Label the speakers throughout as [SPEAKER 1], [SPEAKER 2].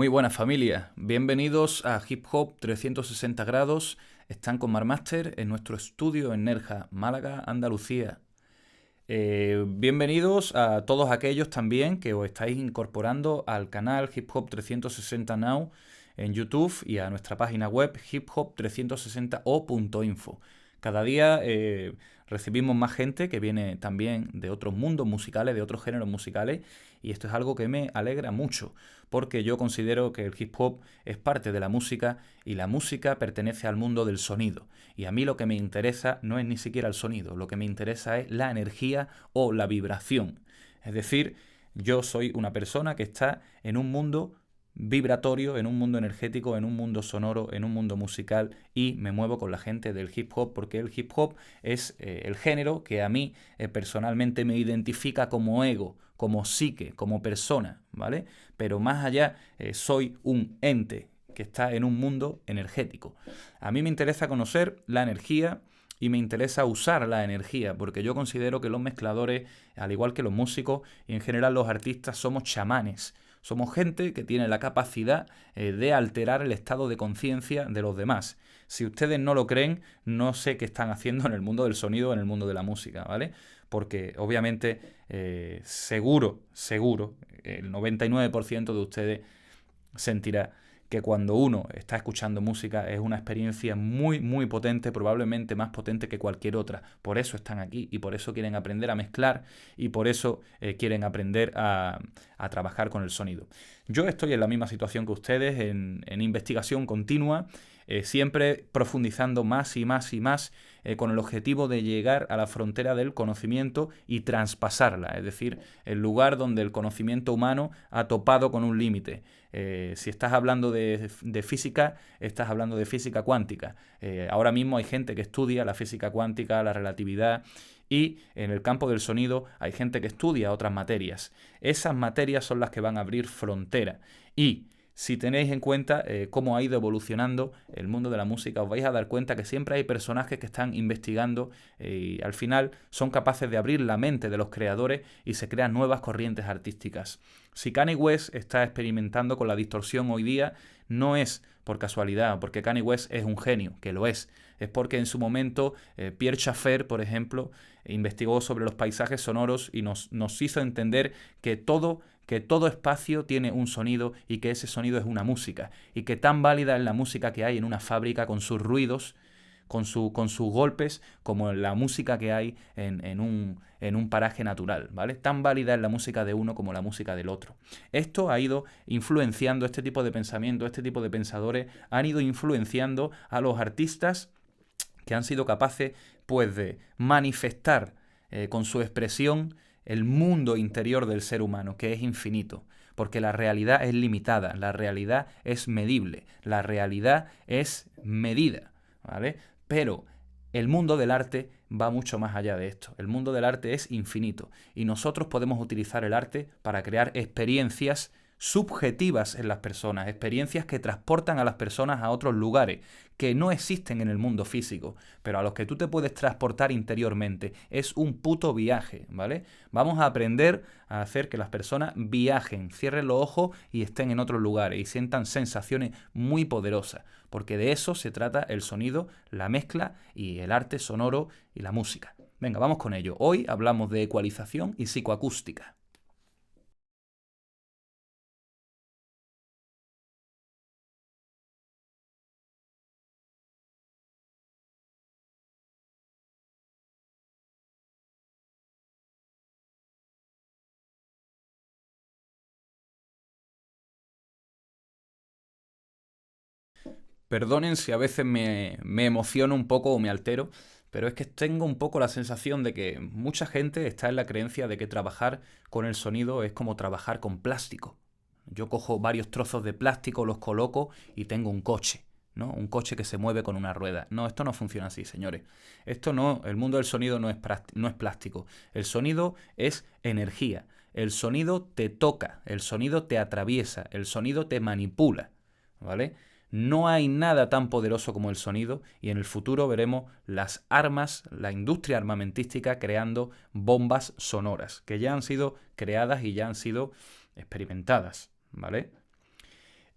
[SPEAKER 1] Muy buena familia, bienvenidos a Hip Hop 360 grados. Están con Marmaster en nuestro estudio en Nerja, Málaga, Andalucía. Bienvenidos a todos aquellos también que os estáis incorporando al canal Hip Hop 360 Now en YouTube y a nuestra página web hiphop360o.info. Cada día recibimos más gente que viene también de otros mundos musicales, de otros géneros musicales, y esto es algo que me alegra mucho, porque yo considero que el hip hop es parte de la música y la música pertenece al mundo del sonido. Y a mí lo que me interesa no es ni siquiera el sonido, lo que me interesa es la energía o la vibración. Es decir, yo soy una persona que está en un mundo vibratorio, en un mundo energético, en un mundo sonoro, en un mundo musical, y me muevo con la gente del hip hop porque el hip hop es el género que a mí personalmente me identifica como ego, como psique, como persona, ¿vale? Pero más allá soy un ente que está en un mundo energético. A mí me interesa conocer la energía y me interesa usar la energía, porque yo considero que los mezcladores, al igual que los músicos y en general los artistas, somos chamanes. Somos gente que tiene la capacidad de alterar el estado de conciencia de los demás. Si ustedes no lo creen, no sé qué están haciendo en el mundo del sonido o en el mundo de la música, ¿vale? Porque obviamente seguro, el 99% de ustedes sentirá que cuando uno está escuchando música es una experiencia muy potente, probablemente más potente que cualquier otra. Por eso están aquí y por eso quieren aprender a mezclar y por eso quieren aprender a trabajar con el sonido. Yo estoy en la misma situación que ustedes, en investigación continua, siempre profundizando más y más y más con el objetivo de llegar a la frontera del conocimiento y traspasarla, es decir, el lugar donde el conocimiento humano ha topado con un límite. Si estás hablando de física, estás hablando de física cuántica. Ahora mismo hay gente que estudia la física cuántica, la relatividad, y en el campo del sonido hay gente que estudia otras materias. Esas materias son las que van a abrir frontera. Y si tenéis en cuenta cómo ha ido evolucionando el mundo de la música, os vais a dar cuenta que siempre hay personajes que están investigando y al final son capaces de abrir la mente de los creadores y se crean nuevas corrientes artísticas. Si Kanye West está experimentando con la distorsión hoy día, no es por casualidad, porque Kanye West es un genio, que lo es porque en su momento Pierre Schaeffer, por ejemplo, investigó sobre los paisajes sonoros y nos hizo entender que todo espacio tiene un sonido y que ese sonido es una música, y que tan válida es la música que hay en una fábrica con sus ruidos, con sus golpes, como la música que hay en un paraje natural, ¿vale? Tan válida es la música de uno como la música del otro. Esto ha ido influenciando, este tipo de pensamiento, este tipo de pensadores han ido influenciando a los artistas que han sido capaces, pues, de manifestar con su expresión el mundo interior del ser humano, que es infinito. Porque la realidad es limitada, la realidad es medible, la realidad es medida, ¿vale? Pero el mundo del arte va mucho más allá de esto. El mundo del arte es infinito y nosotros podemos utilizar el arte para crear experiencias subjetivas en las personas, experiencias que transportan a las personas a otros lugares que no existen en el mundo físico, pero a los que tú te puedes transportar interiormente. Es un puto viaje, ¿vale? Vamos a aprender a hacer que las personas viajen, cierren los ojos y estén en otros lugares y sientan sensaciones muy poderosas, porque de eso se trata el sonido, la mezcla y el arte sonoro y la música. Venga, vamos con ello. Hoy hablamos de ecualización y psicoacústica. Perdonen si a veces me emociono un poco o me altero, pero es que tengo un poco la sensación de que mucha gente está en la creencia de que trabajar con el sonido es como trabajar con plástico. Yo cojo varios trozos de plástico, los coloco y tengo un coche, ¿no? Un coche que se mueve con una rueda. No, esto no funciona así, señores. Esto no, el mundo del sonido no es plástico. El sonido es energía. El sonido te toca, el sonido te atraviesa, el sonido te manipula, ¿vale? No hay nada tan poderoso como el sonido y en el futuro veremos las armas, la industria armamentística creando bombas sonoras que ya han sido creadas y ya han sido experimentadas, ¿vale?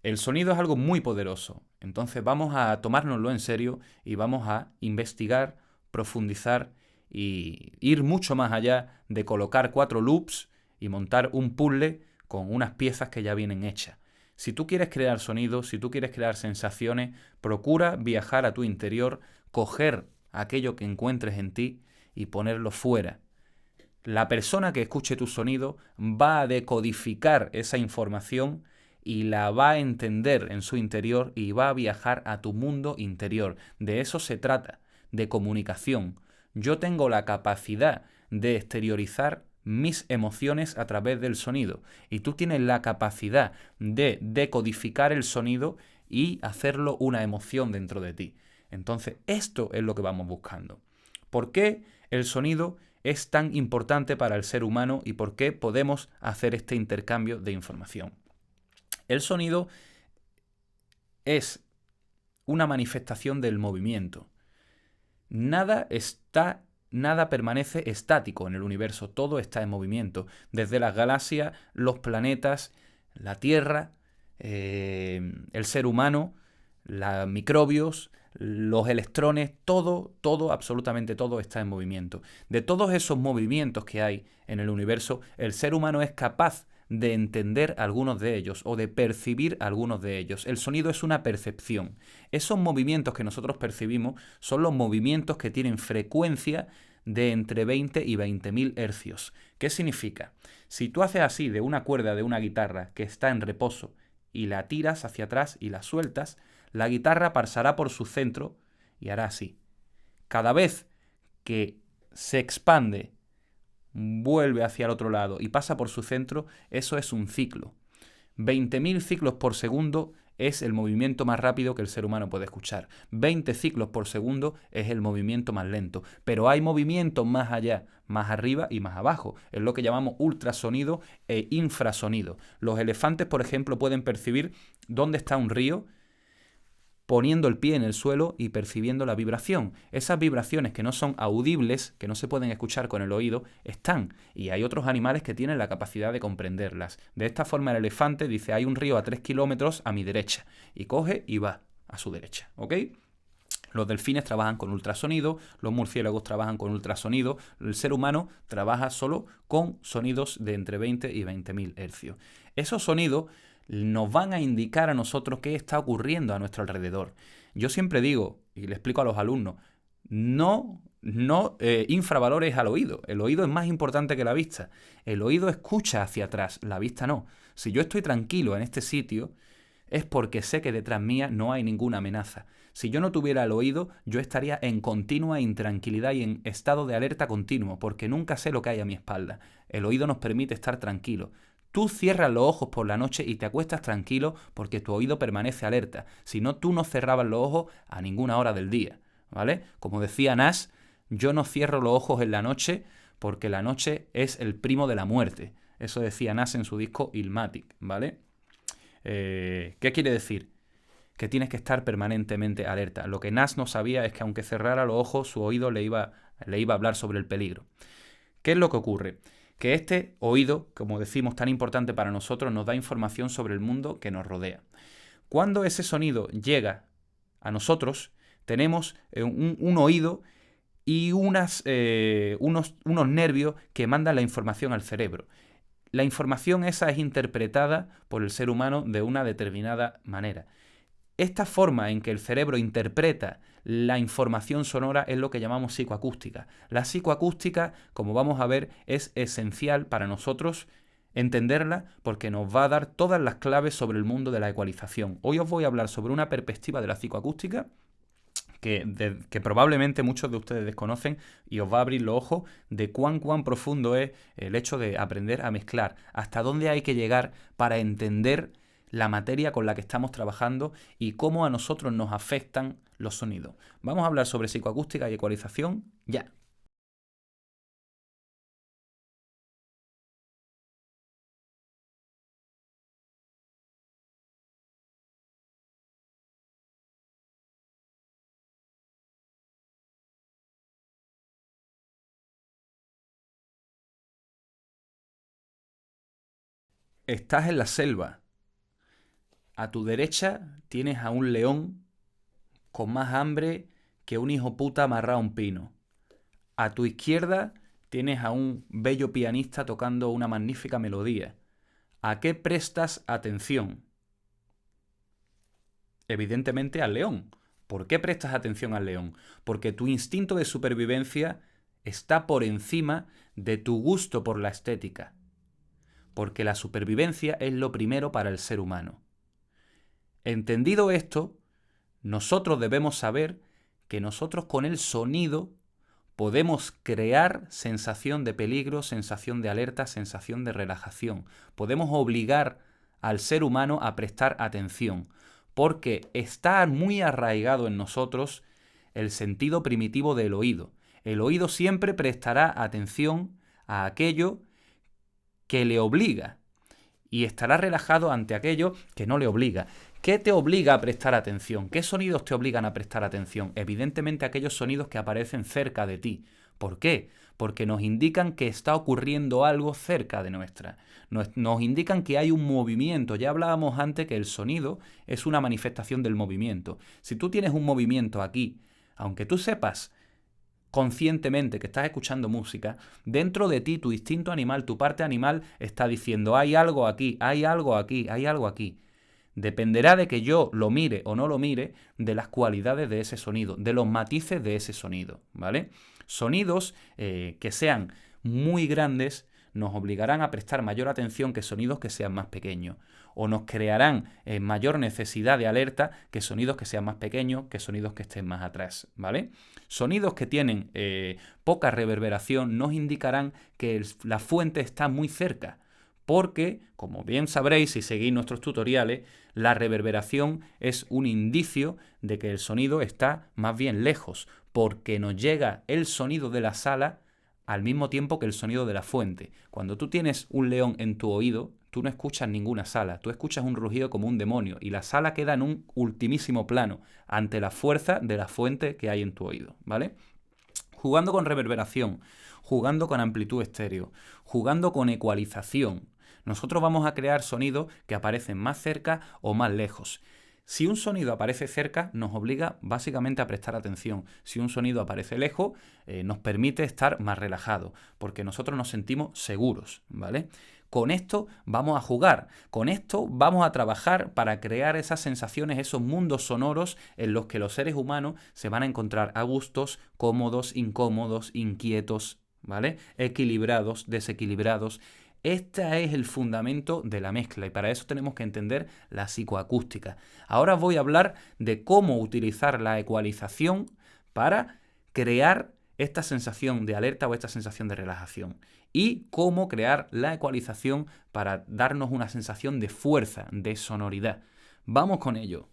[SPEAKER 1] El sonido es algo muy poderoso, entonces vamos a tomárnoslo en serio y vamos a investigar, profundizar y ir mucho más allá de colocar 4 loops y montar un puzzle con unas piezas que ya vienen hechas. Si tú quieres crear sonidos, si tú quieres crear sensaciones, procura viajar a tu interior, coger aquello que encuentres en ti y ponerlo fuera. La persona que escuche tu sonido va a decodificar esa información y la va a entender en su interior y va a viajar a tu mundo interior. De eso se trata, de comunicación. Yo tengo la capacidad de exteriorizar mis emociones a través del sonido y tú tienes la capacidad de decodificar el sonido y hacerlo una emoción dentro de ti. Entonces, esto es lo que vamos buscando. ¿Por qué el sonido es tan importante para el ser humano y por qué podemos hacer este intercambio de información? El sonido es una manifestación del movimiento. Nada permanece estático en el universo, todo está en movimiento. Desde las galaxias, los planetas, la Tierra, el ser humano, los microbios, los electrones, todo, absolutamente todo está en movimiento. De todos esos movimientos que hay en el universo, el ser humano es capaz de entender algunos de ellos o de percibir algunos de ellos. El sonido es una percepción. Esos movimientos que nosotros percibimos son los movimientos que tienen frecuencia de entre 20 y 20.000 hercios. ¿Qué significa? Si tú haces así de una cuerda de una guitarra que está en reposo y la tiras hacia atrás y la sueltas, la guitarra pasará por su centro y hará así. Cada vez que se expande, vuelve hacia el otro lado y pasa por su centro, eso es un ciclo. 20.000 ciclos por segundo es el movimiento más rápido que el ser humano puede escuchar. 20 ciclos por segundo es el movimiento más lento. Pero hay movimientos más allá, más arriba y más abajo. Es lo que llamamos ultrasonido e infrasonido. Los elefantes, por ejemplo, pueden percibir dónde está un río poniendo el pie en el suelo y percibiendo la vibración. Esas vibraciones que no son audibles, que no se pueden escuchar con el oído, están. Y hay otros animales que tienen la capacidad de comprenderlas. De esta forma el elefante dice, hay un río a 3 kilómetros a mi derecha. Y coge y va a su derecha. ¿Ok? Los delfines trabajan con ultrasonido, los murciélagos trabajan con ultrasonido, el ser humano trabaja solo con sonidos de entre 20 y 20.000 hercios. Esos sonidos nos van a indicar a nosotros qué está ocurriendo a nuestro alrededor. Yo siempre digo, y le explico a los alumnos, no infravalores al oído. El oído es más importante que la vista. El oído escucha hacia atrás, la vista no. Si yo estoy tranquilo en este sitio, es porque sé que detrás mía no hay ninguna amenaza. Si yo no tuviera el oído, yo estaría en continua intranquilidad y en estado de alerta continuo, porque nunca sé lo que hay a mi espalda. El oído nos permite estar tranquilos. Tú cierras los ojos por la noche y te acuestas tranquilo porque tu oído permanece alerta. Si no, tú no cerrabas los ojos a ninguna hora del día, ¿vale? Como decía Nash, yo no cierro los ojos en la noche porque la noche es el primo de la muerte. Eso decía Nash en su disco Illmatic, ¿vale? ¿Qué quiere decir? Que tienes que estar permanentemente alerta. Lo que Nash no sabía es que aunque cerrara los ojos, su oído le iba a hablar sobre el peligro. ¿Qué es lo que ocurre? Que este oído, como decimos, tan importante para nosotros, nos da información sobre el mundo que nos rodea. Cuando ese sonido llega a nosotros, tenemos un oído y unos nervios que mandan la información al cerebro. La información esa es interpretada por el ser humano de una determinada manera. Esta forma en que el cerebro interpreta la información sonora es lo que llamamos psicoacústica. La psicoacústica, como vamos a ver, es esencial para nosotros entenderla porque nos va a dar todas las claves sobre el mundo de la ecualización. Hoy os voy a hablar sobre una perspectiva de la psicoacústica que probablemente muchos de ustedes desconocen y os va a abrir los ojos de cuán profundo es el hecho de aprender a mezclar, hasta dónde hay que llegar para entender la materia con la que estamos trabajando y cómo a nosotros nos afectan los sonidos. Vamos a hablar sobre psicoacústica y ecualización ya. Estás en la selva. A tu derecha tienes a un león con más hambre que un hijo puta amarrado a un pino. A tu izquierda tienes a un bello pianista tocando una magnífica melodía. ¿A qué prestas atención? Evidentemente al león. ¿Por qué prestas atención al león? Porque tu instinto de supervivencia está por encima de tu gusto por la estética. Porque la supervivencia es lo primero para el ser humano. Entendido esto, nosotros debemos saber que nosotros con el sonido podemos crear sensación de peligro, sensación de alerta, sensación de relajación. Podemos obligar al ser humano a prestar atención, porque está muy arraigado en nosotros el sentido primitivo del oído. El oído siempre prestará atención a aquello que le obliga y estará relajado ante aquello que no le obliga. ¿Qué te obliga a prestar atención? ¿Qué sonidos te obligan a prestar atención? Evidentemente aquellos sonidos que aparecen cerca de ti. ¿Por qué? Porque nos indican que está ocurriendo algo cerca de nuestra. Nos indican que hay un movimiento. Ya hablábamos antes que el sonido es una manifestación del movimiento. Si tú tienes un movimiento aquí, aunque tú sepas conscientemente que estás escuchando música, dentro de ti tu instinto animal, tu parte animal está diciendo hay algo aquí, hay algo aquí, hay algo aquí. Dependerá de que yo lo mire o no lo mire, de las cualidades de ese sonido, de los matices de ese sonido, ¿vale? Sonidos que sean muy grandes nos obligarán a prestar mayor atención que sonidos que sean más pequeños, o nos crearán mayor necesidad de alerta que sonidos que sean más pequeños, que sonidos que estén más atrás, ¿vale? Sonidos que tienen poca reverberación nos indicarán que la fuente está muy cerca, porque, como bien sabréis si seguís nuestros tutoriales, la reverberación es un indicio de que el sonido está más bien lejos, porque nos llega el sonido de la sala al mismo tiempo que el sonido de la fuente. Cuando tú tienes un león en tu oído, tú no escuchas ninguna sala, tú escuchas un rugido como un demonio y la sala queda en un ultimísimo plano ante la fuerza de la fuente que hay en tu oído, ¿vale? Jugando con reverberación, jugando con amplitud estéreo, jugando con ecualización, nosotros vamos a crear sonidos que aparecen más cerca o más lejos. Si un sonido aparece cerca, nos obliga básicamente a prestar atención. Si un sonido aparece lejos, nos permite estar más relajados, porque nosotros nos sentimos seguros, ¿vale? Con esto vamos a jugar, con esto vamos a trabajar para crear esas sensaciones, esos mundos sonoros en los que los seres humanos se van a encontrar a gustos, cómodos, incómodos, inquietos, ¿vale? Equilibrados, desequilibrados. Este es el fundamento de la mezcla y para eso tenemos que entender la psicoacústica. Ahora os voy a hablar de cómo utilizar la ecualización para crear esta sensación de alerta o esta sensación de relajación y cómo crear la ecualización para darnos una sensación de fuerza, de sonoridad. Vamos con ello.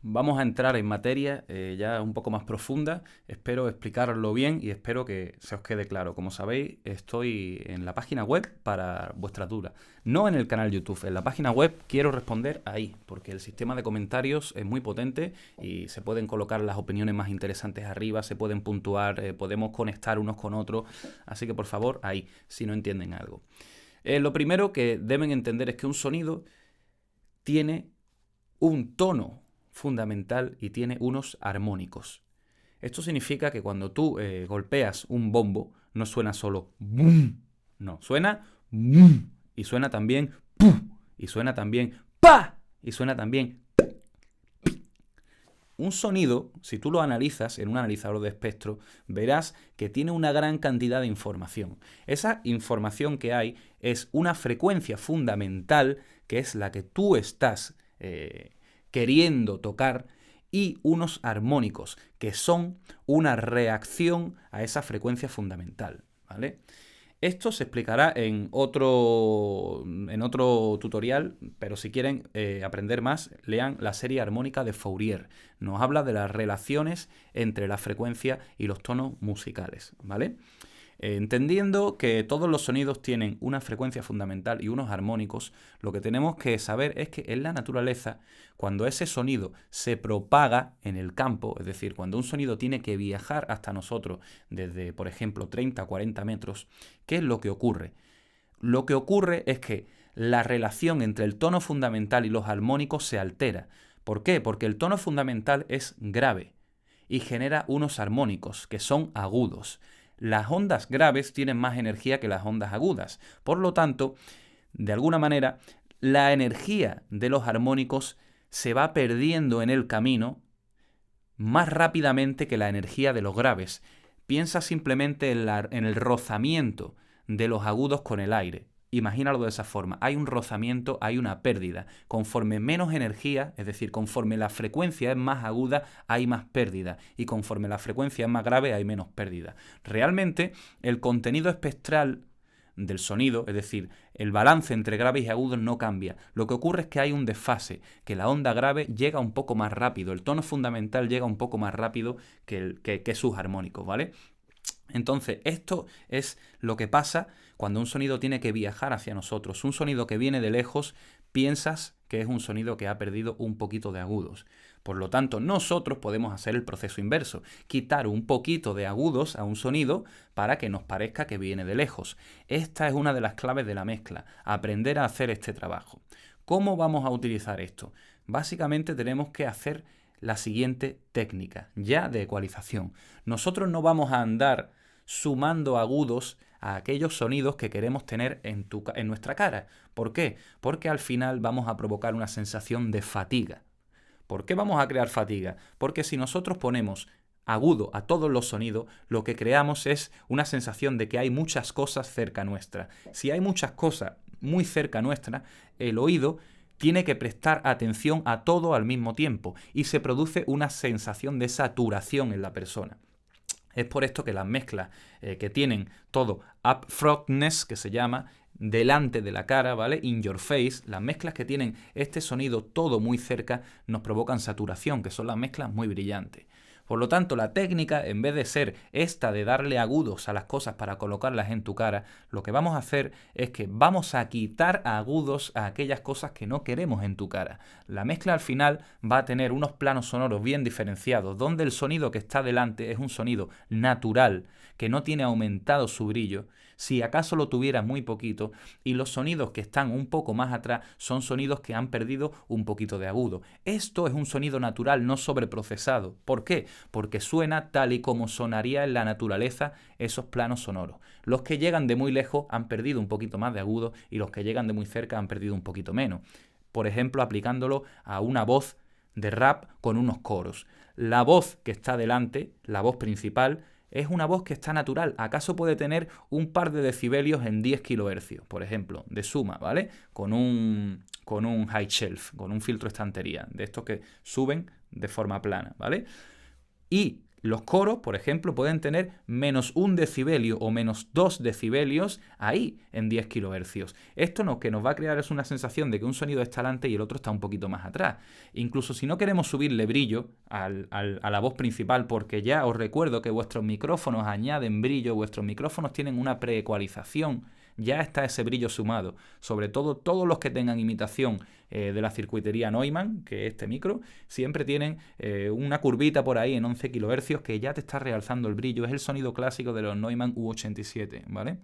[SPEAKER 1] Vamos a entrar en materia ya un poco más profunda. Espero explicarlo bien y espero que se os quede claro. Como sabéis, estoy en la página web para vuestras dudas. No en el canal YouTube. En la página web quiero responder ahí, porque el sistema de comentarios es muy potente y se pueden colocar las opiniones más interesantes arriba, se pueden puntuar, podemos conectar unos con otros. Así que por favor, ahí, si no entienden algo. Lo primero que deben entender es que un sonido tiene un tono fundamental y tiene unos armónicos. Esto significa que cuando tú golpeas un bombo, no suena solo boom, no, suena boom, y suena también pu, y suena también pa, y suena también pi. Un sonido, si tú lo analizas en un analizador de espectro, verás que tiene una gran cantidad de información. Esa información que hay es una frecuencia fundamental, que es la que tú estás queriendo tocar, y unos armónicos, que son una reacción a esa frecuencia fundamental, ¿vale? Esto se explicará en otro tutorial, pero si quieren aprender más, lean la serie armónica de Fourier. Nos habla de las relaciones entre la frecuencia y los tonos musicales, ¿vale? Entendiendo que todos los sonidos tienen una frecuencia fundamental y unos armónicos, lo que tenemos que saber es que en la naturaleza, cuando ese sonido se propaga en el campo, es decir, cuando un sonido tiene que viajar hasta nosotros desde, por ejemplo, 30 o 40 metros, ¿qué es lo que ocurre? Lo que ocurre es que la relación entre el tono fundamental y los armónicos se altera. ¿Por qué? Porque el tono fundamental es grave y genera unos armónicos que son agudos. Las ondas graves tienen más energía que las ondas agudas. Por lo tanto, de alguna manera, la energía de los armónicos se va perdiendo en el camino más rápidamente que la energía de los graves. Piensa simplemente en el rozamiento de los agudos con el aire. Imagínalo de esa forma. Hay un rozamiento, hay una pérdida. Conforme menos energía, es decir, conforme la frecuencia es más aguda, hay más pérdida. Y conforme la frecuencia es más grave, hay menos pérdida. Realmente, el contenido espectral del sonido, es decir, el balance entre graves y agudos no cambia. Lo que ocurre es que hay un desfase, que la onda grave llega un poco más rápido, el tono fundamental llega un poco más rápido que sus armónicos, ¿vale? Entonces, esto es lo que pasa cuando un sonido tiene que viajar hacia nosotros. Un sonido que viene de lejos, piensas que es un sonido que ha perdido un poquito de agudos. Por lo tanto, nosotros podemos hacer el proceso inverso, quitar un poquito de agudos a un sonido para que nos parezca que viene de lejos. Esta es una de las claves de la mezcla, aprender a hacer este trabajo. ¿Cómo vamos a utilizar esto? Básicamente tenemos que hacer la siguiente técnica, ya de ecualización. Nosotros no vamos a andar sumando agudos a aquellos sonidos que queremos tener en nuestra cara. ¿Por qué? Porque al final vamos a provocar una sensación de fatiga. ¿Por qué vamos a crear fatiga? Porque si nosotros ponemos agudo a todos los sonidos, lo que creamos es una sensación de que hay muchas cosas cerca nuestra. Si hay muchas cosas muy cerca nuestra, el oído tiene que prestar atención a todo al mismo tiempo y se produce una sensación de saturación en la persona. Es por esto que las mezclas que tienen todo upfrontness, que se llama, delante de la cara, ¿vale? In your face, las mezclas que tienen este sonido todo muy cerca nos provocan saturación, que son las mezclas muy brillantes. Por lo tanto, la técnica, en vez de ser esta de darle agudos a las cosas para colocarlas en tu cara, lo que vamos a hacer es que vamos a quitar agudos a aquellas cosas que no queremos en tu cara. La mezcla al final va a tener unos planos sonoros bien diferenciados, donde el sonido que está delante es un sonido natural, que no tiene aumentado su brillo, si acaso lo tuviera muy poquito, y los sonidos que están un poco más atrás son sonidos que han perdido un poquito de agudo. Esto es un sonido natural, no sobreprocesado. ¿Por qué? Porque suena tal y como sonaría en la naturaleza esos planos sonoros. Los que llegan de muy lejos han perdido un poquito más de agudo y los que llegan de muy cerca han perdido un poquito menos. Por ejemplo, aplicándolo a una voz de rap con unos coros. La voz que está delante, la voz principal, es una voz que está natural. ¿Acaso puede tener un par de decibelios en 10 kHz, por ejemplo, de suma, ¿vale? Con un high shelf, con un filtro estantería, de estos que suben de forma plana, ¿vale? Y los coros, por ejemplo, pueden tener menos 1 decibelio o menos 2 decibelios ahí en 10 kHz. Esto lo que nos va a crear es una sensación de que un sonido está delante y el otro está un poquito más atrás. Incluso si no queremos subirle brillo a la voz principal, porque ya os recuerdo que vuestros micrófonos añaden brillo, vuestros micrófonos tienen una preecualización, ya está ese brillo sumado. Sobre todo todos los que tengan imitación de la circuitería Neumann, que es este micro, siempre tienen una curvita por ahí en 11 kHz que ya te está realzando el brillo. Es el sonido clásico de los Neumann U87, ¿vale?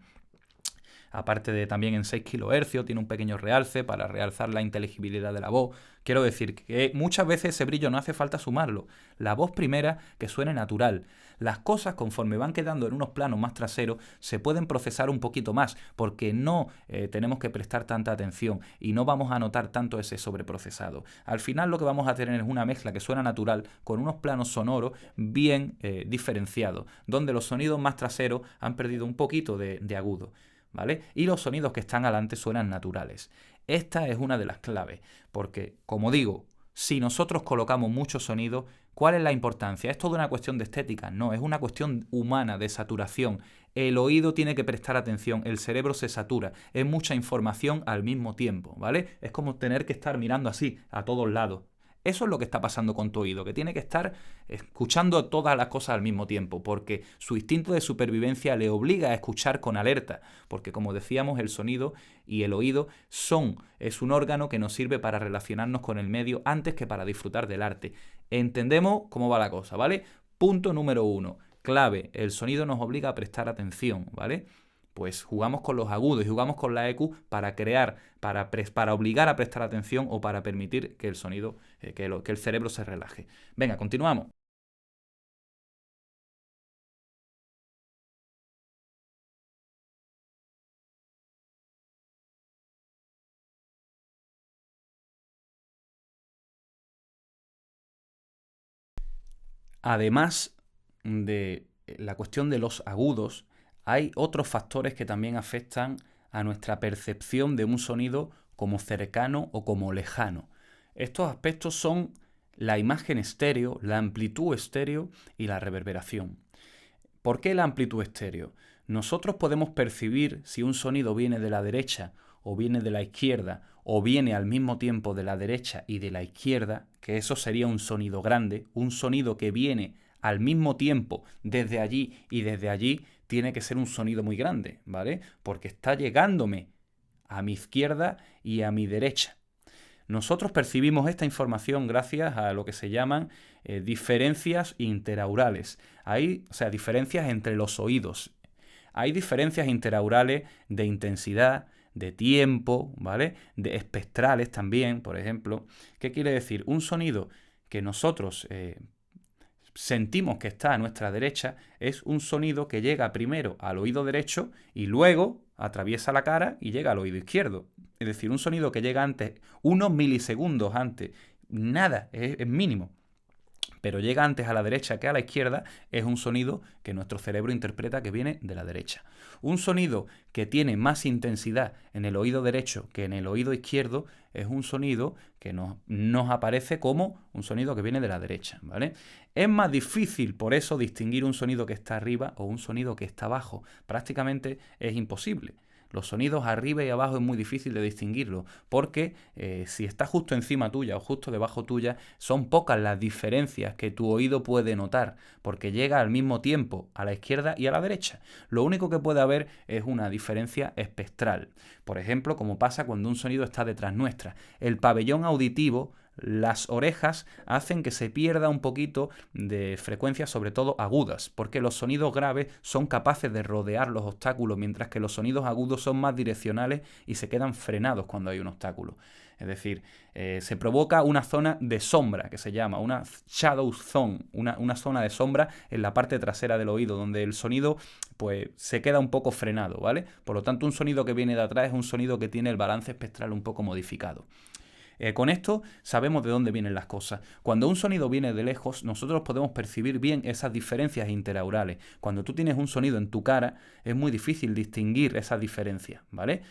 [SPEAKER 1] Aparte de también en 6 kHz, tiene un pequeño realce para realzar la inteligibilidad de la voz. Quiero decir que muchas veces ese brillo no hace falta sumarlo. La voz primera que suene natural. Las cosas, conforme van quedando en unos planos más traseros, se pueden procesar un poquito más, porque no tenemos que prestar tanta atención y no vamos a notar tanto ese sobreprocesado. Al final lo que vamos a tener es una mezcla que suena natural con unos planos sonoros bien diferenciados, donde los sonidos más traseros han perdido un poquito de agudo, ¿vale? Y los sonidos que están adelante suenan naturales. Esta es una de las claves, porque, como digo, si nosotros colocamos muchos sonidos, ¿cuál es la importancia? ¿Es toda una cuestión de estética? No, es una cuestión humana, de saturación. El oído tiene que prestar atención, el cerebro se satura, es mucha información al mismo tiempo, ¿vale? Es como tener que estar mirando así, a todos lados. Eso es lo que está pasando con tu oído, que tiene que estar escuchando todas las cosas al mismo tiempo, porque su instinto de supervivencia le obliga a escuchar con alerta, porque como decíamos, el sonido y el oído es un órgano que nos sirve para relacionarnos con el medio antes que para disfrutar del arte. Entendemos cómo va la cosa, ¿vale? Punto número 1, clave, el sonido nos obliga a prestar atención, ¿vale? Pues jugamos con los agudos y jugamos con la EQ para crear, para obligar a prestar atención o para permitir que el sonido, que el cerebro se relaje. Venga, continuamos. Además de la cuestión de los agudos, hay otros factores que también afectan a nuestra percepción de un sonido como cercano o como lejano. Estos aspectos son la imagen estéreo, la amplitud estéreo y la reverberación. ¿Por qué la amplitud estéreo? Nosotros podemos percibir si un sonido viene de la derecha o viene de la izquierda o viene al mismo tiempo de la derecha y de la izquierda, que eso sería un sonido grande, un sonido que viene al mismo tiempo desde allí y desde allí tiene que ser un sonido muy grande, ¿vale? Porque está llegándome a mi izquierda y a mi derecha. Nosotros percibimos esta información gracias a lo que se llaman diferencias interaurales. O sea, diferencias entre los oídos. Hay diferencias interaurales de intensidad, de tiempo, ¿vale? De espectrales también, por ejemplo. ¿Qué quiere decir? Un sonido que nosotros sentimos que está a nuestra derecha es un sonido que llega primero al oído derecho y luego atraviesa la cara y llega al oído izquierdo. Es decir, un sonido que llega antes, unos milisegundos antes, nada, es mínimo, pero llega antes a la derecha que a la izquierda, es un sonido que nuestro cerebro interpreta que viene de la derecha. Un sonido que tiene más intensidad en el oído derecho que en el oído izquierdo es un sonido que nos aparece como un sonido que viene de la derecha, ¿vale? Es más difícil, por eso, distinguir un sonido que está arriba o un sonido que está abajo. Prácticamente es imposible. Los sonidos arriba y abajo es muy difícil de distinguirlo, porque si está justo encima tuya o justo debajo tuya, son pocas las diferencias que tu oído puede notar, porque llega al mismo tiempo a la izquierda y a la derecha. Lo único que puede haber es una diferencia espectral. Por ejemplo, como pasa cuando un sonido está detrás nuestra. El pabellón auditivo, las orejas, hacen que se pierda un poquito de frecuencias, sobre todo agudas, porque los sonidos graves son capaces de rodear los obstáculos, mientras que los sonidos agudos son más direccionales y se quedan frenados cuando hay un obstáculo. Es decir, se provoca una zona de sombra, que se llama una shadow zone, una zona de sombra en la parte trasera del oído, donde el sonido pues se queda un poco frenado, ¿vale? Por lo tanto, un sonido que viene de atrás es un sonido que tiene el balance espectral un poco modificado. Con esto sabemos de dónde vienen las cosas. Cuando un sonido viene de lejos, nosotros podemos percibir bien esas diferencias interaurales. Cuando tú tienes un sonido en tu cara, es muy difícil distinguir esas diferencias, ¿vale?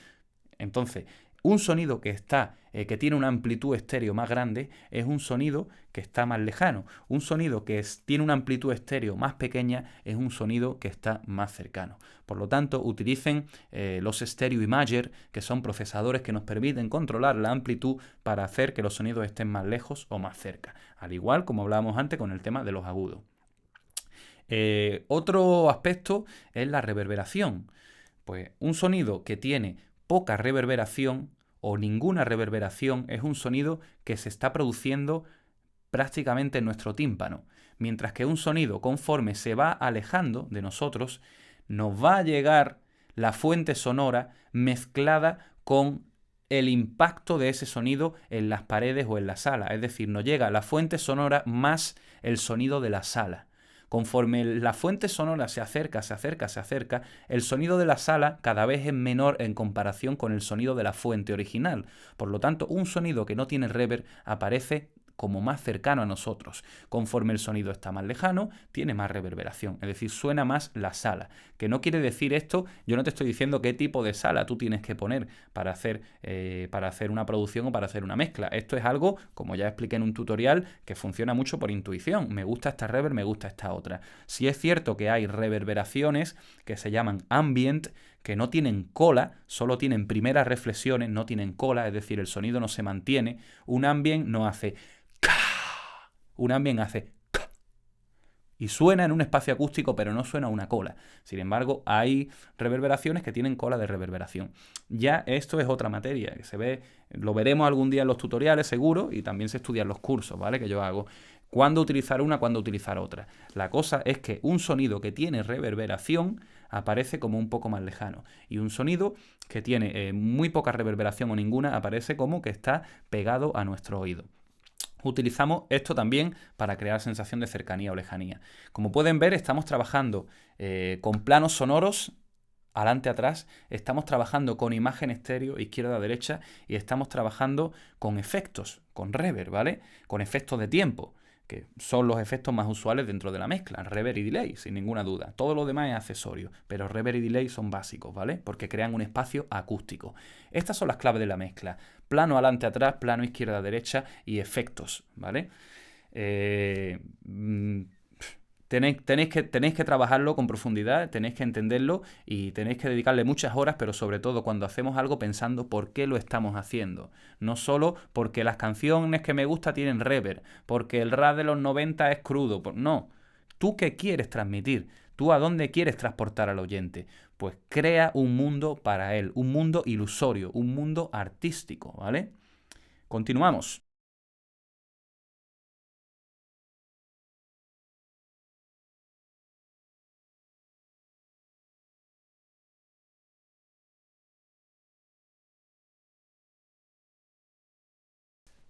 [SPEAKER 1] Entonces, un sonido que tiene una amplitud estéreo más grande es un sonido que está más lejano. Un sonido que tiene una amplitud estéreo más pequeña es un sonido que está más cercano. Por lo tanto, utilicen los Stereo Imager, que son procesadores que nos permiten controlar la amplitud para hacer que los sonidos estén más lejos o más cerca. Al igual como hablábamos antes con el tema de los agudos. Otro aspecto es la reverberación. Pues un sonido que tiene poca reverberación o ninguna reverberación es un sonido que se está produciendo prácticamente en nuestro tímpano, mientras que un sonido, conforme se va alejando de nosotros, nos va a llegar la fuente sonora mezclada con el impacto de ese sonido en las paredes o en la sala. Es decir, nos llega la fuente sonora más el sonido de la sala. Conforme la fuente sonora se acerca, el sonido de la sala cada vez es menor en comparación con el sonido de la fuente original. Por lo tanto, un sonido que no tiene reverb aparece como más cercano a nosotros. Conforme el sonido está más lejano, tiene más reverberación, es decir, suena más la sala. Que no quiere decir esto, yo no te estoy diciendo qué tipo de sala tú tienes que poner para hacer una producción o para hacer una mezcla. Esto es algo, como ya expliqué en un tutorial, que funciona mucho por intuición. Me gusta esta reverb, me gusta esta otra. Si es cierto que hay reverberaciones que se llaman ambient, que no tienen cola, solo tienen primeras reflexiones, no tienen cola, es decir, el sonido no se mantiene. Un ambient no hace Un ambient hace y suena en un espacio acústico, pero no suena una cola. Sin embargo, hay reverberaciones que tienen cola de reverberación. Ya esto es otra materia, que se ve, lo veremos algún día en los tutoriales seguro, y también se estudian los cursos, ¿vale? Que yo hago. Cuándo utilizar una, cuándo utilizar otra. La cosa es que un sonido que tiene reverberación aparece como un poco más lejano. Y un sonido que tiene muy poca reverberación o ninguna aparece como que está pegado a nuestro oído. Utilizamos esto también para crear sensación de cercanía o lejanía. Como pueden ver, estamos trabajando con planos sonoros, adelante, atrás, estamos trabajando con imagen estéreo, izquierda, derecha, y estamos trabajando con efectos, con reverb, ¿vale? Con efectos de tiempo, que son los efectos más usuales dentro de la mezcla, reverb y delay, sin ninguna duda. Todo lo demás es accesorio, pero reverb y delay son básicos, ¿vale? Porque crean un espacio acústico. Estas son las claves de la mezcla: plano adelante, atrás, plano izquierda, derecha y efectos, ¿vale? Tenéis que trabajarlo con profundidad, tenéis que entenderlo y tenéis que dedicarle muchas horas, pero sobre todo cuando hacemos algo pensando por qué lo estamos haciendo. No solo porque las canciones que me gustan tienen reverb, porque el rap de los 90 es crudo. No. ¿Tú qué quieres transmitir? ¿Tú a dónde quieres transportar al oyente? Pues crea un mundo para él, un mundo ilusorio, un mundo artístico, ¿vale? Continuamos.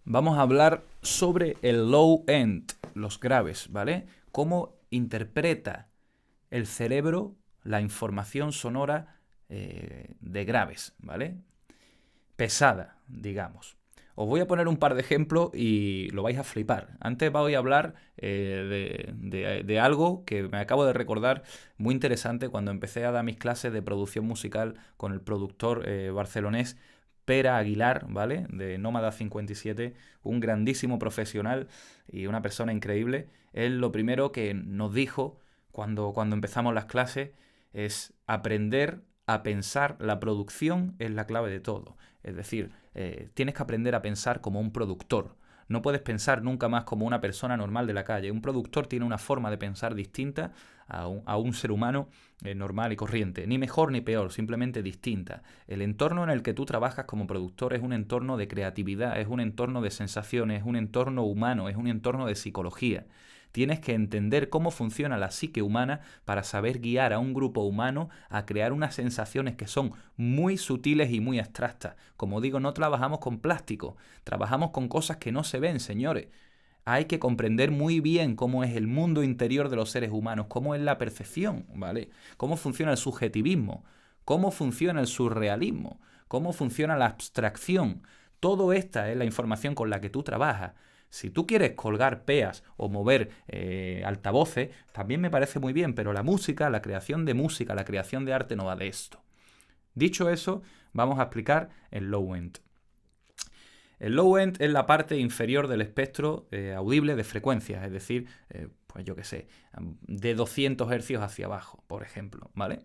[SPEAKER 1] Vamos a hablar sobre el low end, los graves, ¿vale? Cómo interpreta el cerebro la información sonora de graves, ¿vale? Pesada, digamos. Os voy a poner un par de ejemplos y lo vais a flipar. Antes voy a hablar de algo que me acabo de recordar muy interesante cuando empecé a dar mis clases de producción musical con el productor barcelonés Pere Aguilar, ¿vale? De Nómada 57, un grandísimo profesional y una persona increíble. Él lo primero que nos dijo cuando empezamos las clases es aprender a pensar. La producción es la clave de todo. Es decir, tienes que aprender a pensar como un productor. No puedes pensar nunca más como una persona normal de la calle. Un productor tiene una forma de pensar distinta a un ser humano normal y corriente. Ni mejor ni peor, simplemente distinta. El entorno en el que tú trabajas como productor es un entorno de creatividad, es un entorno de sensaciones, es un entorno humano, es un entorno de psicología. Tienes que entender cómo funciona la psique humana para saber guiar a un grupo humano a crear unas sensaciones que son muy sutiles y muy abstractas. Como digo, no trabajamos con plástico, trabajamos con cosas que no se ven, señores. Hay que comprender muy bien cómo es el mundo interior de los seres humanos, cómo es la percepción, ¿vale? Cómo funciona el subjetivismo, cómo funciona el surrealismo, cómo funciona la abstracción. Todo esta es la información con la que tú trabajas. Si tú quieres colgar peas o mover altavoces, también me parece muy bien, pero la música, la creación de música, la creación de arte no va de esto. Dicho eso, vamos a explicar el low end. El low end es la parte inferior del espectro audible de frecuencias, es decir, pues yo qué sé, de 200 hercios hacia abajo, por ejemplo, ¿vale?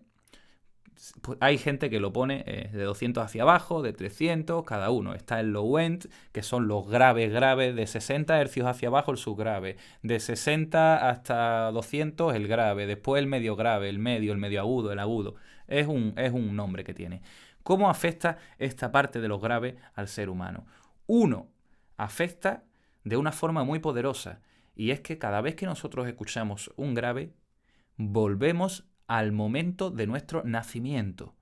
[SPEAKER 1] Pues hay gente que lo pone de 200 hacia abajo, de 300, cada uno. Está el low end, que son los graves, de 60 hercios hacia abajo el subgrave, de 60 hasta 200 el grave, después el medio grave, el medio agudo, el agudo. Es un nombre que tiene. ¿Cómo afecta esta parte de los graves al ser humano? Uno, afecta de una forma muy poderosa, y es que cada vez que nosotros escuchamos un grave, volvemos al momento de nuestro nacimiento.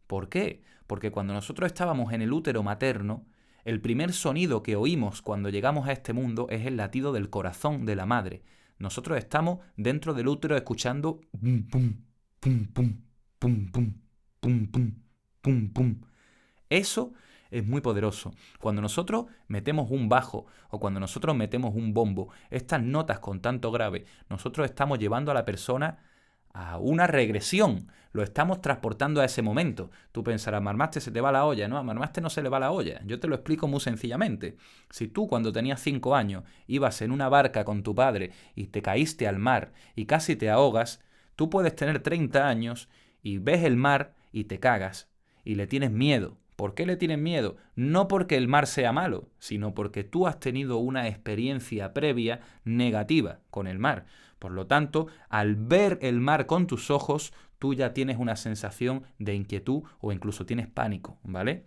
[SPEAKER 1] ¿Por qué? Porque cuando nosotros estábamos en el útero materno, el primer sonido que oímos cuando llegamos a este mundo es el latido del corazón de la madre. Nosotros estamos dentro del útero escuchando pum pum pum pum pum pum pum pum pum pum. Eso es muy poderoso. Cuando nosotros metemos un bajo o cuando nosotros metemos un bombo, estas notas con tanto grave, nosotros estamos llevando a la persona a una regresión. Lo estamos transportando a ese momento. Tú pensarás, Marmaste, se te va la olla. No, a Marmaste no se le va la olla. Yo te lo explico muy sencillamente. Si tú cuando tenías 5 años ibas en una barca con tu padre y te caíste al mar y casi te ahogas, tú puedes tener 30 años y ves el mar y te cagas y le tienes miedo. ¿Por qué le tienen miedo? No porque el mar sea malo, sino porque tú has tenido una experiencia previa negativa con el mar. Por lo tanto, al ver el mar con tus ojos, tú ya tienes una sensación de inquietud o incluso tienes pánico, ¿vale?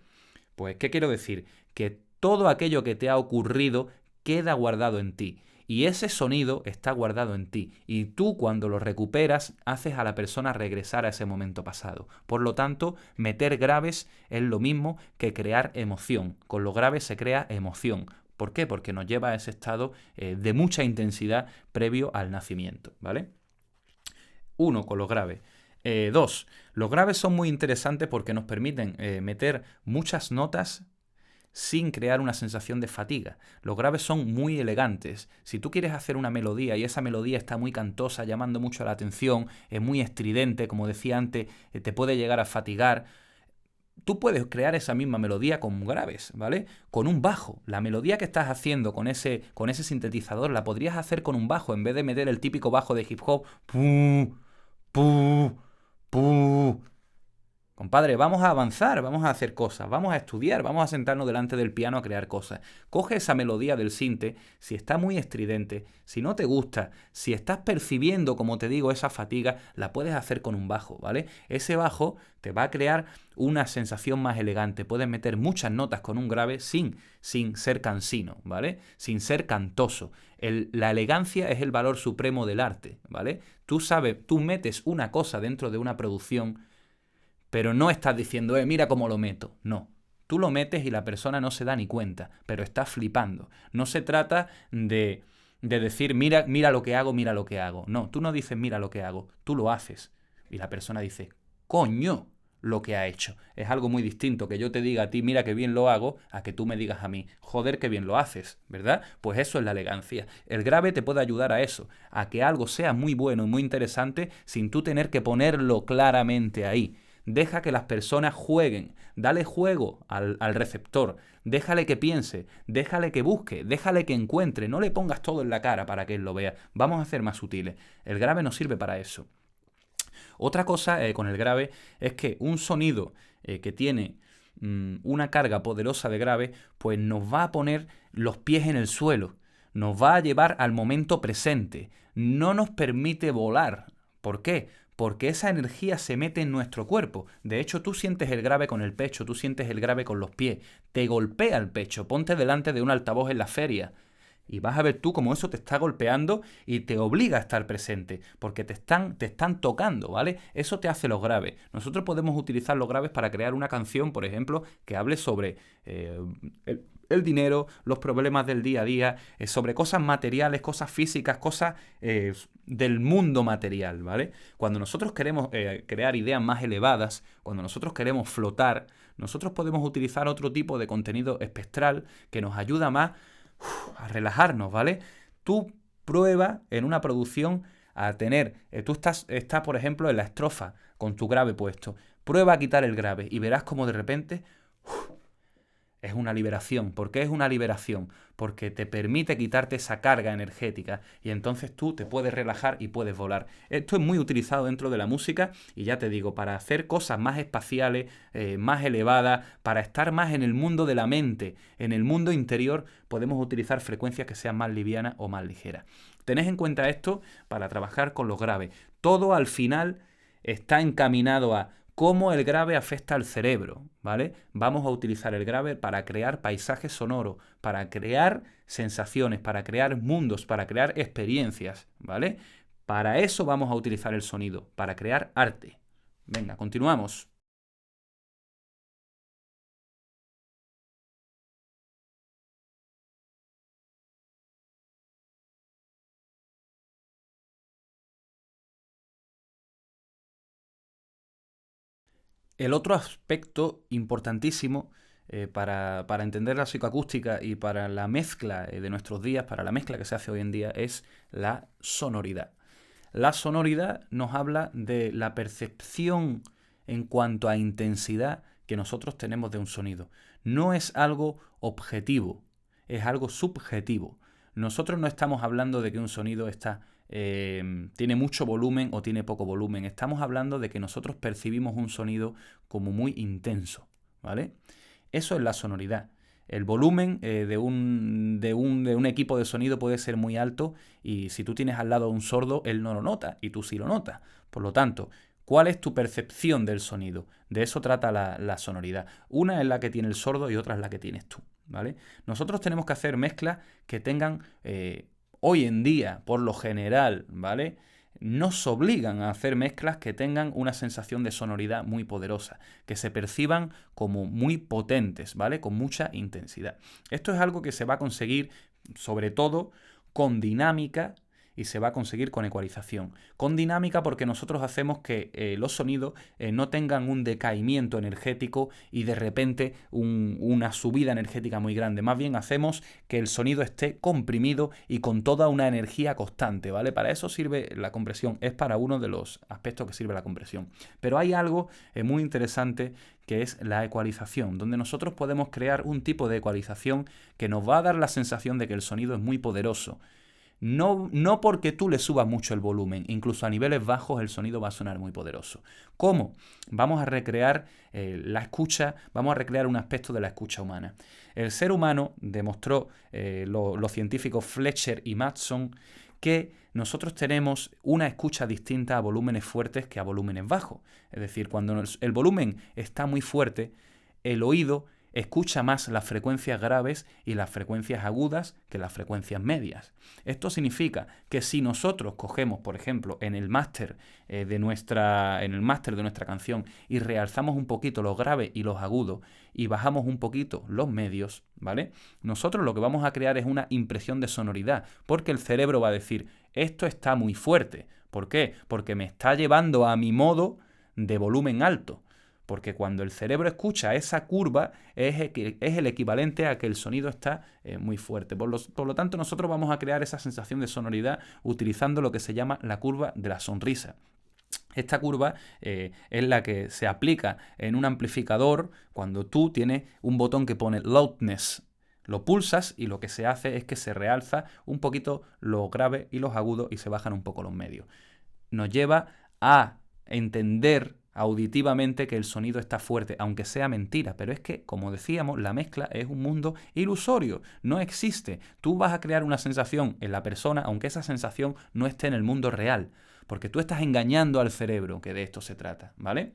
[SPEAKER 1] Pues, ¿qué quiero decir? Que todo aquello que te ha ocurrido queda guardado en ti. Y ese sonido está guardado en ti. Y tú cuando lo recuperas haces a la persona regresar a ese momento pasado. Por lo tanto, meter graves es lo mismo que crear emoción. Con los graves se crea emoción. ¿Por qué? Porque nos lleva a ese estado de mucha intensidad previo al nacimiento, ¿vale? Uno, con los graves. Dos, los graves son muy interesantes porque nos permiten meter muchas notas sin crear una sensación de fatiga. Los graves son muy elegantes. Si tú quieres hacer una melodía y esa melodía está muy cantosa, llamando mucho la atención, es muy estridente, como decía antes, te puede llegar a fatigar. Tú puedes crear esa misma melodía con graves, ¿vale? Con un bajo. La melodía que estás haciendo con ese sintetizador la podrías hacer con un bajo en vez de meter el típico bajo de hip hop. ¡Pum! ¡Pum! ¡Pum! Compadre, vamos a avanzar, vamos a hacer cosas, vamos a estudiar, vamos a sentarnos delante del piano a crear cosas. Coge esa melodía del sinte, si está muy estridente, si no te gusta, si estás percibiendo, como te digo, esa fatiga, la puedes hacer con un bajo, ¿vale? Ese bajo te va a crear una sensación más elegante. Puedes meter muchas notas con un grave sin ser cansino, ¿vale? Sin ser cantoso. La elegancia es el valor supremo del arte, ¿vale? Tú sabes, tú metes una cosa dentro de una producción, pero no estás diciendo, mira cómo lo meto. No. Tú lo metes y la persona no se da ni cuenta, pero está flipando. No se trata de decir, mira lo que hago, mira lo que hago. No, tú no dices, mira lo que hago, tú lo haces. Y la persona dice, coño, lo que ha hecho. Es algo muy distinto que yo te diga a ti, mira qué bien lo hago, a que tú me digas a mí, joder, qué bien lo haces, ¿verdad? Pues eso es la elegancia. El grave te puede ayudar a eso, a que algo sea muy bueno y muy interesante sin tú tener que ponerlo claramente ahí. Deja que las personas jueguen, dale juego al receptor, déjale que piense, déjale que busque, déjale que encuentre, no le pongas todo en la cara para que él lo vea. Vamos a ser más sutiles. El grave nos sirve para eso. Otra cosa con el grave es que un sonido que tiene una carga poderosa de grave, pues nos va a poner los pies en el suelo, nos va a llevar al momento presente, no nos permite volar. ¿Por qué? Porque esa energía se mete en nuestro cuerpo. De hecho, tú sientes el grave con el pecho, tú sientes el grave con los pies. Te golpea el pecho. Ponte delante de un altavoz en la feria y vas a ver tú cómo eso te está golpeando y te obliga a estar presente, porque te están tocando, ¿vale? Eso te hace los graves. Nosotros podemos utilizar los graves para crear una canción, por ejemplo, que hable sobre el dinero, los problemas del día a día, sobre cosas materiales, cosas físicas, cosas del mundo material, ¿vale? Cuando nosotros queremos crear ideas más elevadas, cuando nosotros queremos flotar, nosotros podemos utilizar otro tipo de contenido espectral que nos ayuda más a relajarnos, ¿vale? Tú prueba en una producción a tener, tú estás, por ejemplo, en la estrofa con tu grave puesto. Prueba a quitar el grave y verás como de repente es una liberación. ¿Por qué es una liberación? Porque te permite quitarte esa carga energética y entonces tú te puedes relajar y puedes volar. Esto es muy utilizado dentro de la música y ya te digo, para hacer cosas más espaciales, más elevadas, para estar más en el mundo de la mente, en el mundo interior, podemos utilizar frecuencias que sean más livianas o más ligeras. Tened en cuenta esto para trabajar con los graves. Todo al final está encaminado a cómo el grave afecta al cerebro, ¿vale? Vamos a utilizar el grave para crear paisajes sonoros, para crear sensaciones, para crear mundos, para crear experiencias, ¿vale? Para eso vamos a utilizar el sonido, para crear arte. Venga, continuamos. El otro aspecto importantísimo para entender la psicoacústica y para la mezcla de nuestros días, para la mezcla que se hace hoy en día, es la sonoridad. La sonoridad nos habla de la percepción en cuanto a intensidad que nosotros tenemos de un sonido. No es algo objetivo, es algo subjetivo. Nosotros no estamos hablando de que un sonido tiene mucho volumen o tiene poco volumen. Estamos hablando de que nosotros percibimos un sonido como muy intenso, ¿vale? Eso es la sonoridad. El volumen de un equipo de sonido puede ser muy alto y si tú tienes al lado a un sordo, él no lo nota y tú sí lo notas. Por lo tanto, ¿cuál es tu percepción del sonido? De eso trata la sonoridad. Una es la que tiene el sordo y otra es la que tienes tú, ¿vale? Nosotros tenemos que hacer mezclas que tengan, hoy en día, por lo general, ¿vale?, nos obligan a hacer mezclas que tengan una sensación de sonoridad muy poderosa, que se perciban como muy potentes, ¿vale?, con mucha intensidad. Esto es algo que se va a conseguir sobre todo con dinámica y se va a conseguir con ecualización. Con dinámica porque nosotros hacemos que los sonidos no tengan un decaimiento energético y de repente una subida energética muy grande. Más bien hacemos que el sonido esté comprimido y con toda una energía constante, ¿vale? Para eso sirve la compresión, es para uno de los aspectos que sirve la compresión. Pero hay algo muy interesante que es la ecualización, donde nosotros podemos crear un tipo de ecualización que nos va a dar la sensación de que el sonido es muy poderoso. No porque tú le subas mucho el volumen, incluso a niveles bajos el sonido va a sonar muy poderoso. ¿Cómo? Vamos a recrear la escucha, vamos a recrear un aspecto de la escucha humana. El ser humano demostró, los científicos Fletcher y Mattson, que nosotros tenemos una escucha distinta a volúmenes fuertes que a volúmenes bajos. Es decir, cuando el volumen está muy fuerte, el oído escucha más las frecuencias graves y las frecuencias agudas que las frecuencias medias. Esto significa que si nosotros cogemos, por ejemplo, en el máster de nuestra canción y realzamos un poquito los graves y los agudos y bajamos un poquito los medios, ¿vale? Nosotros lo que vamos a crear es una impresión de sonoridad, porque el cerebro va a decir, esto está muy fuerte. ¿Por qué? Porque me está llevando a mi modo de volumen alto. Porque cuando el cerebro escucha esa curva es el equivalente a que el sonido está muy fuerte. Por lo tanto, nosotros vamos a crear esa sensación de sonoridad utilizando lo que se llama la curva de la sonrisa. Esta curva es la que se aplica en un amplificador cuando tú tienes un botón que pone loudness. Lo pulsas y lo que se hace es que se realza un poquito los graves y los agudos y se bajan un poco los medios. Nos lleva a entender auditivamente que el sonido está fuerte, aunque sea mentira, pero es que, como decíamos, la mezcla es un mundo ilusorio, no existe. Tú vas a crear una sensación en la persona, aunque esa sensación no esté en el mundo real, porque tú estás engañando al cerebro, que de esto se trata, ¿vale?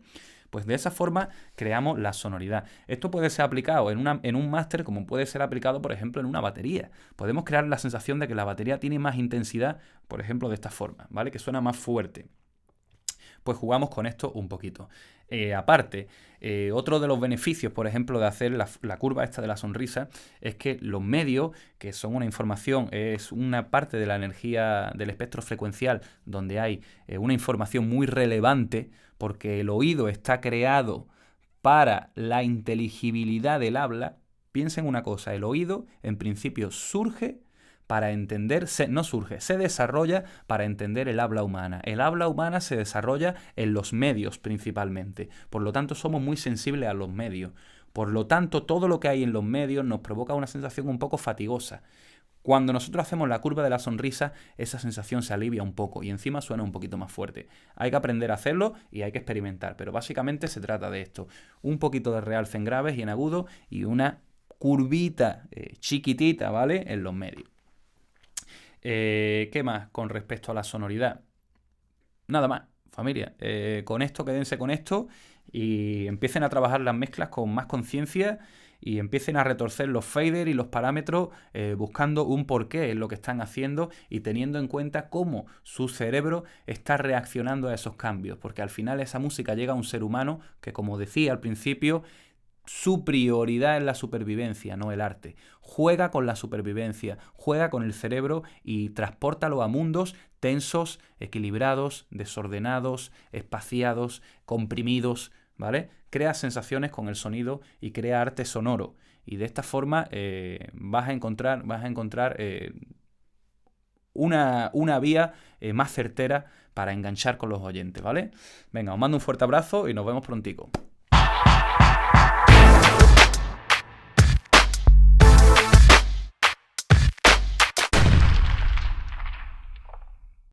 [SPEAKER 1] Pues de esa forma creamos la sonoridad. Esto puede ser aplicado en un máster como puede ser aplicado, por ejemplo, en una batería. Podemos crear la sensación de que la batería tiene más intensidad, por ejemplo, de esta forma, ¿vale? Que suena más fuerte. Pues jugamos con esto un poquito. Aparte, otro de los beneficios, por ejemplo, de hacer la curva esta de la sonrisa, es que los medios, que son una información, es una parte de la energía del espectro frecuencial donde hay una información muy relevante, porque el oído está creado para la inteligibilidad del habla. Piensen una cosa, el oído en principio surge para entender, se desarrolla para entender el habla humana. El habla humana se desarrolla en los medios principalmente. Por lo tanto, somos muy sensibles a los medios. Por lo tanto, todo lo que hay en los medios nos provoca una sensación un poco fatigosa. Cuando nosotros hacemos la curva de la sonrisa, esa sensación se alivia un poco y encima suena un poquito más fuerte. Hay que aprender a hacerlo y hay que experimentar, pero básicamente se trata de esto. Un poquito de realce en graves y en agudo y una curvita chiquitita, ¿vale?, en los medios. ¿Qué más con respecto a la sonoridad? Nada más, familia. Con esto, quédense con esto y empiecen a trabajar las mezclas con más conciencia y empiecen a retorcer los faders y los parámetros buscando un porqué en lo que están haciendo y teniendo en cuenta cómo su cerebro está reaccionando a esos cambios. Porque al final esa música llega a un ser humano que, como decía al principio, su prioridad es la supervivencia, no el arte. Juega con la supervivencia, juega con el cerebro y transpórtalo a mundos tensos, equilibrados, desordenados, espaciados, comprimidos, ¿vale? Crea sensaciones con el sonido y crea arte sonoro. Y de esta forma vas a encontrar una vía más certera para enganchar con los oyentes, ¿vale? Venga, os mando un fuerte abrazo y nos vemos prontico.